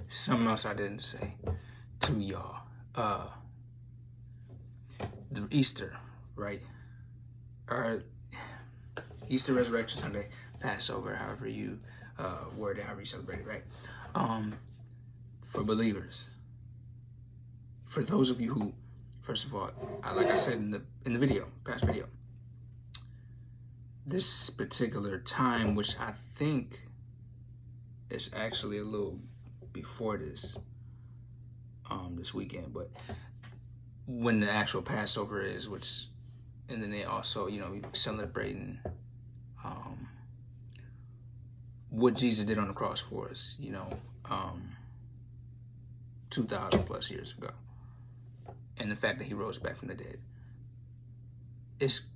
Something else I didn't say to y'all. The Easter, right? Or Easter, Resurrection Sunday, Passover, however you word it, however you celebrate it, right? For believers, for those of you who, first of all, like I said in the video, past video, this particular time, which I think is actually a little before this weekend, but when the actual Passover is, which, and then they also, celebrating what Jesus did on the cross for us, 2,000 plus years ago, and the fact that he rose back from the dead. It's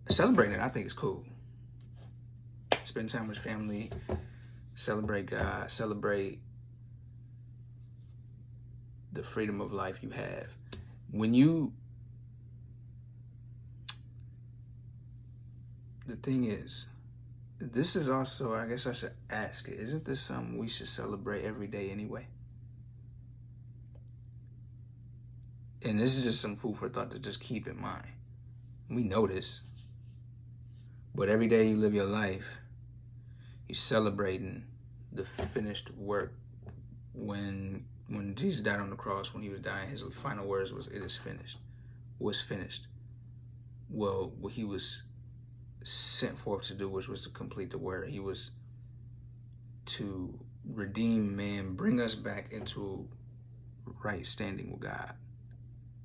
celebrating. I think it's cool. Spend time with family, celebrate God, celebrate the freedom of life you have. The thing is, this is also, I guess I should ask it, isn't this something we should celebrate every day anyway? And this is just some food for thought to just keep in mind. We know this. But every day you live your life, you're celebrating the finished work. When Jesus died on the cross, when he was dying, his final words was, "It is finished." Was finished. Well, what he was sent forth to do, which was to complete the word. He was to redeem man, bring us back into right standing with God.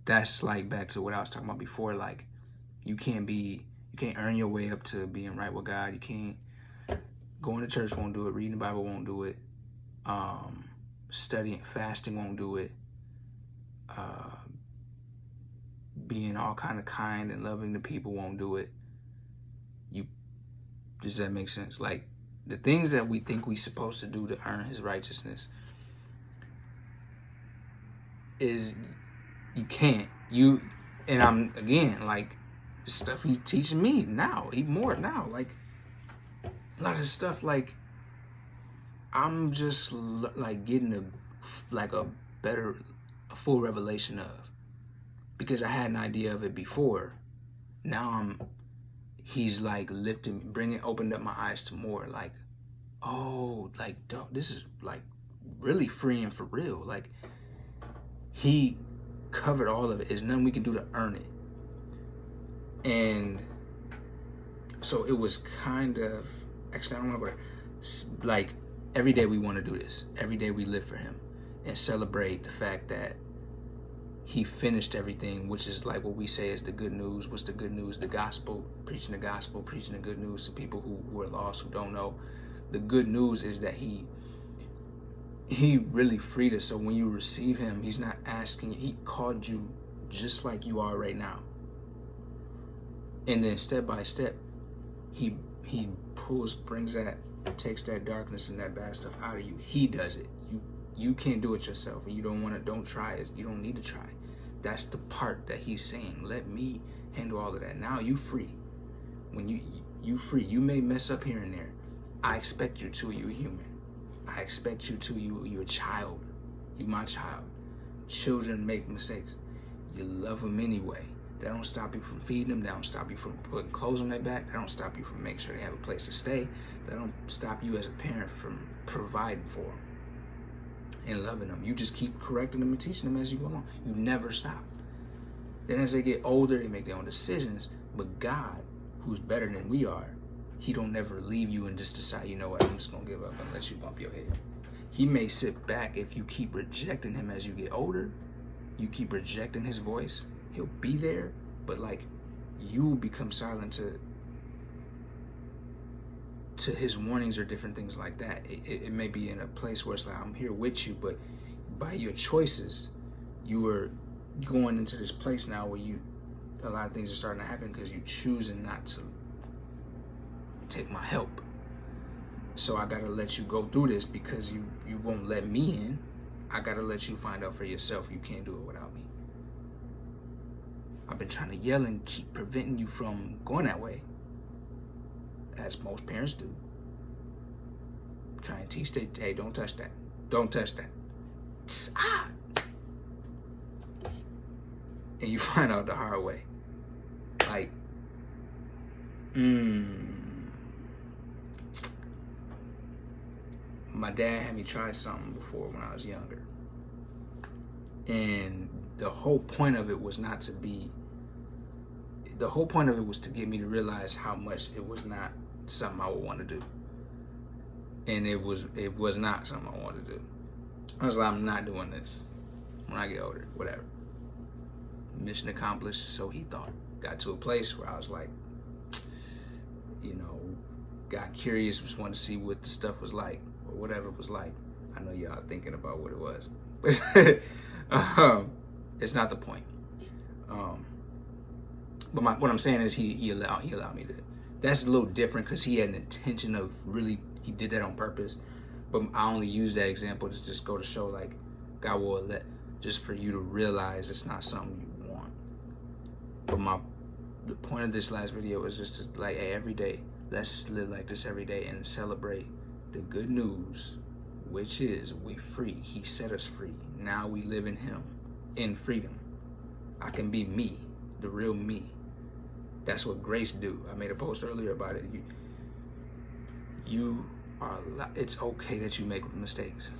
That's like back to what I was talking about before. Like, you can't earn your way up to being right with God. You can't, going to church won't do it. Reading the Bible won't do it. Studying, fasting won't do it. Being all kind and loving the people won't do it. Does that make sense? Like, the things that we think we're supposed to do to earn his righteousness is, you can't. And I'm, again, like, the stuff he's teaching me now, even more now, like, a lot of stuff, like, I'm just, like, getting a full revelation of, because I had an idea of it before. Now he's like opened up my eyes to more, like, oh, like, this is like really freeing for real. Like, he covered all of it. There's nothing we can do to earn it. And so it was kind of, actually, I don't want to go there. Like, every day we want to do this. Every day we live for him and celebrate the fact that he finished everything, which is like what we say is the good news. What's the good news? The gospel, preaching the good news to people who are lost, who don't know. The good news is that he really freed us. So when you receive him, he's not asking you. He called you just like you are right now. And then step by step, he takes that darkness and that bad stuff out of you. He does it. You can't do it yourself, and you don't try it. You don't need to try. That's the part that he's saying, let me handle all of that. Now you free. When you free, you may mess up here and there. I expect you to. You're human. I expect you to. You're a child. You my child. Children make mistakes. You love them anyway. That don't stop you from feeding them. That don't stop you from putting clothes on their back. That don't stop you from making sure they have a place to stay. That don't stop you as a parent from providing for them and loving them. You just keep correcting them and teaching them as you go along. You never stop. Then as they get older, they make their own decisions. But God, who's better than we are, he don't never leave you and just decide, you know what, I'm just going to give up and let you bump your head. He may sit back if you keep rejecting him as you get older. You keep rejecting his voice. He'll be there, but like, you will become silent to his warnings or different things like that. It may be in a place where it's like, I'm here with you, but by your choices, you are going into this place now where a lot of things are starting to happen because you're choosing not to take my help. So I gotta let you go through this because you won't let me in. I gotta let you find out for yourself. You can't do it without me. I've been trying to yell and keep preventing you from going that way, as most parents do. Try and teach hey, don't touch that. don't touch that. Ah. And you find out the hard way. Like, my dad had me try something before when I was younger. And the whole point of it was not to be, the whole point of it was to get me to realize how much it was not something I would want to do. And it was not something I wanted to do. I was like, I'm not doing this when I get older, whatever. Mission accomplished, so he thought. Got to a place where I was like, you know, got curious, just wanted to see what the stuff was like, or whatever it was like. I know y'all thinking about what it was. It's not the point. But what I'm saying is he allowed me to. That's a little different because he had an intention of really, he did that on purpose. But I only use that example to just go to show, like, God will let, just for you to realize it's not something you want. But the point of this last video was just to, like, hey, every day, let's live like this every day and celebrate the good news, which is we free. He set us free. Now we live in him, in freedom. I can be me, the real me. That's what grace do. I made a post earlier about it. You are, it's okay that you make mistakes.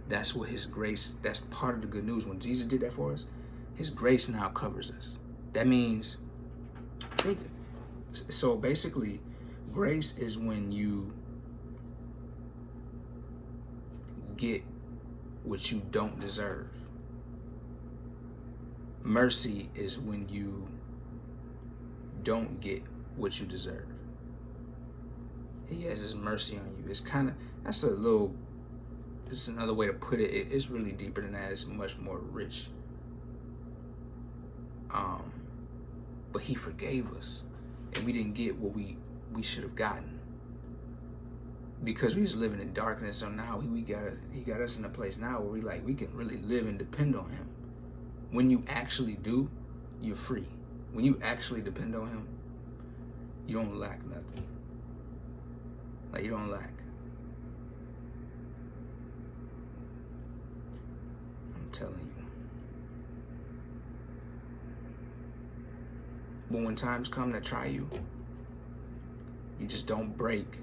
That's what his grace, that's part of the good news. When Jesus did that for us, his grace now covers us. That means, so basically, grace is when you get what you don't deserve. Mercy is when you don't get what you deserve. He has his mercy on you. It's kind of, that's a little, it's another way to put it. It's really deeper than that. It's much more rich. But he forgave us, and we didn't get what we should have gotten because we was living in darkness. So now he got us in a place now where we can really live and depend on him. When you actually do, you're free. When you actually depend on him, you don't lack nothing. Like, you don't lack. I'm telling you. But when times come to try you, you just don't break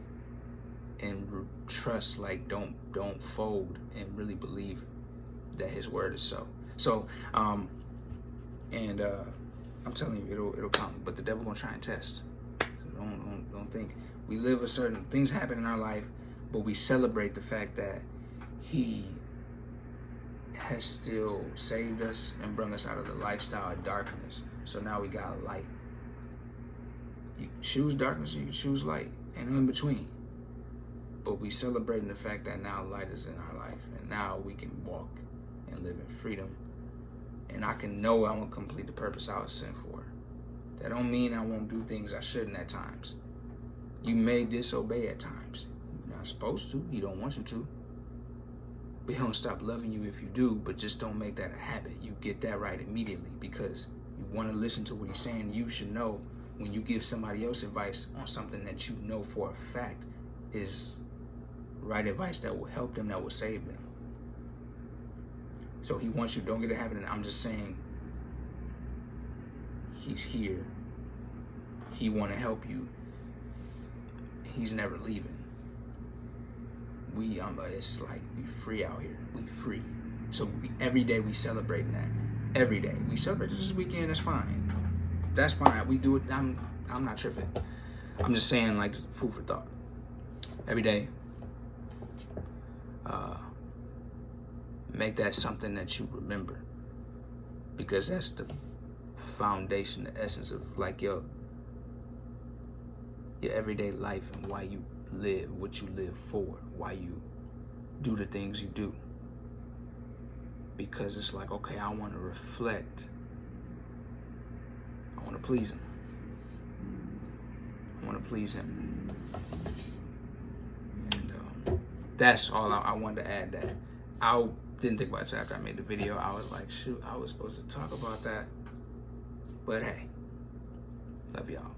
and trust, like, don't fold and really believe that his word is so. So, I'm telling you, it'll come. But the devil gonna try and test. So don't think. We live a certain, things happen in our life, but we celebrate the fact that he has still saved us and brought us out of the lifestyle of darkness. So now we got light. You can choose darkness or you can choose light, and in between. But we celebrating the fact that now light is in our life, and now we can walk and live in freedom. And I can know I won't complete the purpose I was sent for. That don't mean I won't do things I shouldn't at times. You may disobey at times. You're not supposed to. He don't want you to. But he don't stop loving you if you do, but just don't make that a habit. You get that right immediately because you want to listen to what he's saying. You should know when you give somebody else advice on something that you know for a fact is right advice that will help them, that will save them. So he wants you, don't get a habit, and I'm just saying, he's here. He want to help you. He's never leaving. It's like we free out here. We free. So every day we celebrating that. Every day we celebrate this weekend. That's fine. That's fine. We do it. I'm not tripping. I'm just saying, like, food for thought. Every day. Make that something that you remember, because that's the foundation, the essence of, like, your everyday life and why you live, what you live for, why you do the things you do. Because it's like, okay, I want to reflect. I want to please him. I want to please him. And that's all I wanted to add. That I didn't think about it after I made the video. I was like, shoot, I was supposed to talk about that. But hey, love y'all.